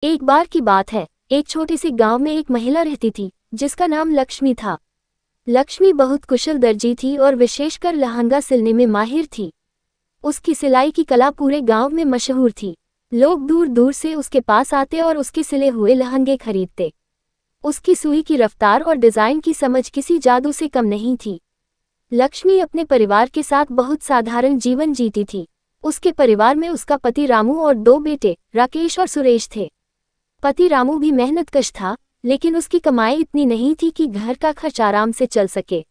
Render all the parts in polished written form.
एक बार की बात है, एक छोटे से गांव में एक महिला रहती थी जिसका नाम लक्ष्मी था। लक्ष्मी बहुत कुशल दर्जी थी और विशेषकर लहंगा सिलने में माहिर थी। उसकी सिलाई की कला पूरे गांव में मशहूर थी। लोग दूर दूर से उसके पास आते और उसके सिले हुए लहंगे खरीदते। उसकी सुई की रफ्तार और डिजाइन की समझ किसी जादू से कम नहीं थी। लक्ष्मी अपने परिवार के साथ बहुत साधारण जीवन जीती थी। उसके परिवार में उसका पति रामू और 2 बेटे राकेश और सुरेश थे। पति रामू भी मेहनतकश था, लेकिन उसकी कमाई इतनी नहीं थी कि घर का खर्च आराम से चल सके।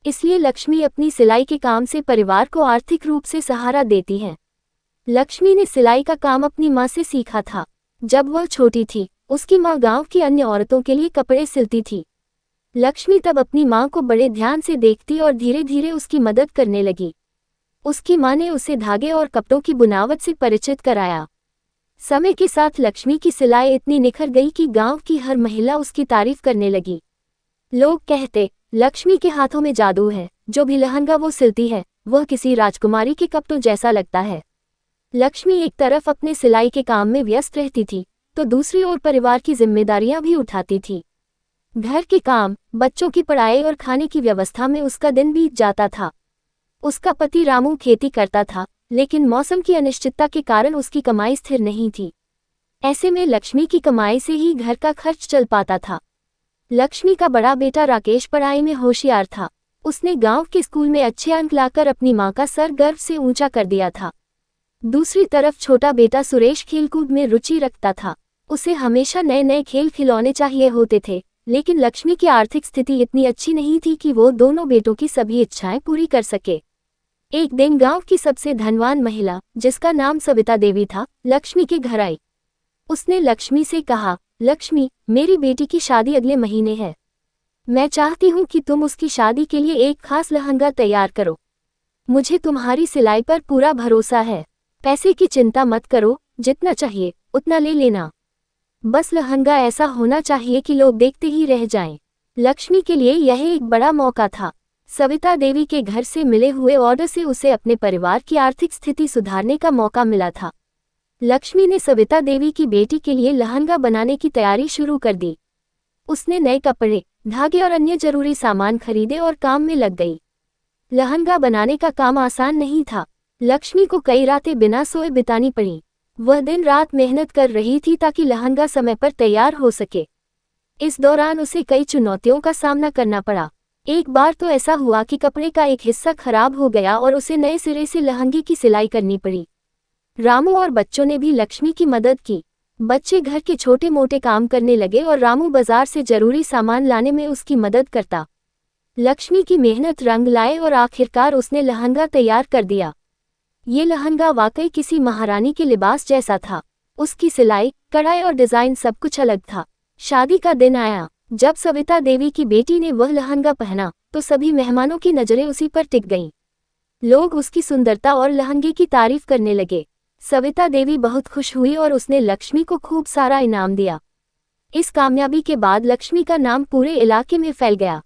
इसलिए लक्ष्मी अपनी सिलाई के काम से परिवार को आर्थिक रूप से सहारा देती है। लक्ष्मी ने सिलाई का काम अपनी माँ से सीखा था। जब वह छोटी थी, उसकी माँ गांव की अन्य औरतों के लिए कपड़े सिलती थी। लक्ष्मी तब अपनी माँ को बड़े ध्यान से देखती और धीरे धीरे उसकी मदद करने लगी। उसकी माँ ने उसे धागे और कपड़ों की बुनावट से परिचित कराया। समय के साथ लक्ष्मी की सिलाई इतनी निखर गई कि गांव की हर महिला उसकी तारीफ करने लगी। लोग कहते, लक्ष्मी के हाथों में जादू है, जो भी लहंगा वो सिलती है वह किसी राजकुमारी के कपड़ों जैसा लगता है। लक्ष्मी एक तरफ अपने सिलाई के काम में व्यस्त रहती थी, तो दूसरी ओर परिवार की जिम्मेदारियां भी उठाती थी। घर के काम, बच्चों की पढ़ाई और खाने की व्यवस्था में उसका दिन बीत जाता था। उसका पति रामू खेती करता था, लेकिन मौसम की अनिश्चितता के कारण उसकी कमाई स्थिर नहीं थी। ऐसे में लक्ष्मी की कमाई से ही घर का खर्च चल पाता था। लक्ष्मी का बड़ा बेटा राकेश पढ़ाई में होशियार था। उसने गांव के स्कूल में अच्छे अंक लाकर अपनी मां का सर गर्व से ऊंचा कर दिया था। दूसरी तरफ छोटा बेटा सुरेश खेलकूद में रुचि रखता था। उसे हमेशा नए नए खेल खिलौने चाहिए होते थे, लेकिन लक्ष्मी की आर्थिक स्थिति इतनी अच्छी नहीं थी कि वो दोनों बेटों की सभी इच्छाएं पूरी कर सके। एक दिन गांव की सबसे धनवान महिला, जिसका नाम सविता देवी था, लक्ष्मी के घर आई। उसने लक्ष्मी से कहा, लक्ष्मी, मेरी बेटी की शादी अगले महीने है। मैं चाहती हूँ कि तुम उसकी शादी के लिए एक खास लहंगा तैयार करो। मुझे तुम्हारी सिलाई पर पूरा भरोसा है। पैसे की चिंता मत करो, जितना चाहिए उतना ले लेना। बस लहंगा ऐसा होना चाहिए कि लोग देखते ही रह जाएं। लक्ष्मी के लिए यह एक बड़ा मौका था। सविता देवी के घर से मिले हुए ऑर्डर से उसे अपने परिवार की आर्थिक स्थिति सुधारने का मौका मिला था। लक्ष्मी ने सविता देवी की बेटी के लिए लहंगा बनाने की तैयारी शुरू कर दी। उसने नए कपड़े, धागे और अन्य जरूरी सामान खरीदे और काम में लग गई। लहंगा बनाने का काम आसान नहीं था। लक्ष्मी को कई रातें बिना सोए बितानी पड़ी। वह दिन रात मेहनत कर रही थी ताकि लहंगा समय पर तैयार हो सके। इस दौरान उसे कई चुनौतियों का सामना करना पड़ा। एक बार तो ऐसा हुआ कि कपड़े का एक हिस्सा खराब हो गया और उसे नए सिरे से लहंगे की सिलाई करनी पड़ी। रामू और बच्चों ने भी लक्ष्मी की मदद की। बच्चे घर के छोटे मोटे काम करने लगे और रामू बाजार से जरूरी सामान लाने में उसकी मदद करता। लक्ष्मी की मेहनत रंग लाए और आखिरकार उसने लहंगा तैयार कर दिया। ये लहंगा वाकई किसी महारानी के लिबास जैसा था। उसकी सिलाई, कढ़ाई और डिजाइन सब कुछ अलग था। शादी का दिन आया। जब सविता देवी की बेटी ने वह लहंगा पहना, तो सभी मेहमानों की नजरें उसी पर टिक गईं। लोग उसकी सुंदरता और लहंगे की तारीफ करने लगे। सविता देवी बहुत खुश हुई और उसने लक्ष्मी को खूब सारा इनाम दिया। इस कामयाबी के बाद लक्ष्मी का नाम पूरे इलाके में फैल गया।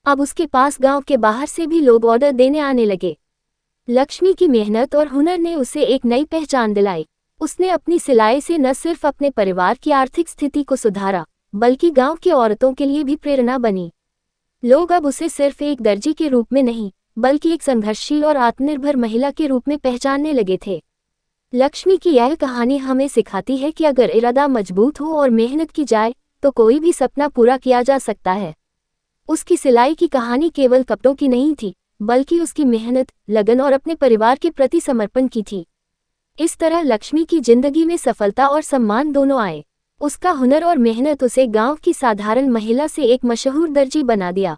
अब उसके पास गांव के बाहर से भी लोग ऑर्डर देने आने लगे। लक्ष्मी की मेहनत और हुनर ने उसे एक नई पहचान दिलाई। उसने अपनी सिलाई से न सिर्फ अपने परिवार की आर्थिक स्थिति को सुधारा, बल्कि गांव की औरतों के लिए भी प्रेरणा बनी। लोग अब उसे सिर्फ एक दर्जी के रूप में नहीं, बल्कि एक संघर्षशील और आत्मनिर्भर महिला के रूप में पहचानने लगे थे। लक्ष्मी की यह कहानी हमें सिखाती है कि अगर इरादा मजबूत हो और मेहनत की जाए, तो कोई भी सपना पूरा किया जा सकता है। उसकी सिलाई की कहानी केवल कपड़ों की नहीं थी, बल्कि उसकी मेहनत, लगन और अपने परिवार के प्रति समर्पण की थी। इस तरह लक्ष्मी की जिंदगी में सफलता और सम्मान दोनों आए। उसका हुनर और मेहनत उसे गांव की साधारण महिला से एक मशहूर दर्जी बना दिया।